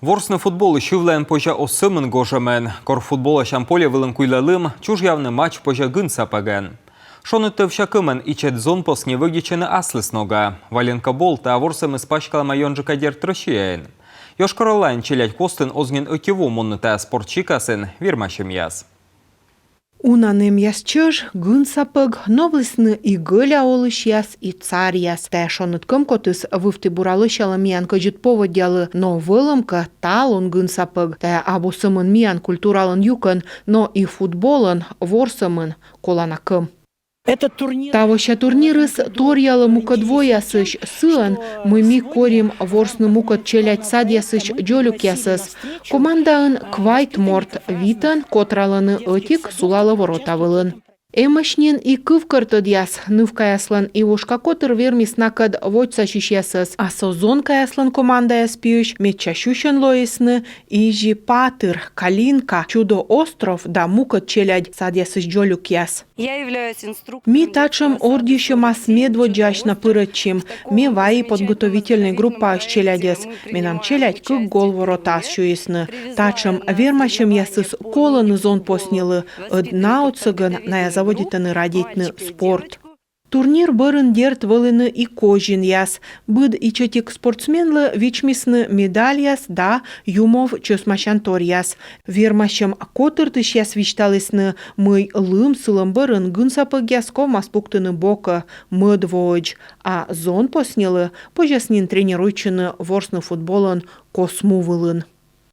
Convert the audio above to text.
Ворсны футбол шивлен пожа осымын гожамен. Корфутбола шамполе вылын куйлалым, чуж явны матч пожа гын сапаген. Шоныты вшакымын ичет зон посне выгичены аслыс нога. Валенка бол та ворсым испачкала майонжы кадер трощиен. Йошкаролайн челять костын озген окево монныта спортчикасын вирмашем яз. Унаным ясчыж, гын сапыг, новлысны и гыля олыш яс, и царь яс. Та шоныткым котыс вывты буралышала миян кыжыт поводялы, но вылымка талон гын сапыг. Та абусымын миян культуралын юкын, но и футболын ворсымын коланакым. Этот турнир... Тавоща турнирыс торьялы мукат воясыш сын, мы корим ворсны мукат челять садясыш джолюк ясыс. Командаын квайт-морт витан, котралыны этик сулалы воротавылын. Эмашнен и кывкартыд яс, нывкаяслан и ушка котыр вермис накад войцашиш ясыс. А созон каяслан команда яспиюш, метчащущен лоисны, ижи патыр, калинка, чудо остров да мукат челядь садясыш джолюк яс. Я являюсь инструктором. Ми тачем ордищем асмедводжащ на пырычим. Ми ваи подготовительной группа челядес. Ми нам челядь кык гол ворота шуисны. Тачем вермащем ясыс колыны зон поснилы. Одна отсыгын на заводитаны радитны спорт. Турнир бырын дерт вылыны и кожин яс. Быд и четик спортсменлы вичмисны медаль яс да юмов чесмащан тор яс. Вермащем котыртыш яс вичталысны мый лым сылым бырын гын сапыг яс комаспуктыны бока мыд вож. А зон поснилы пожаснин тренируйчыны ворсны футболын косму вылын.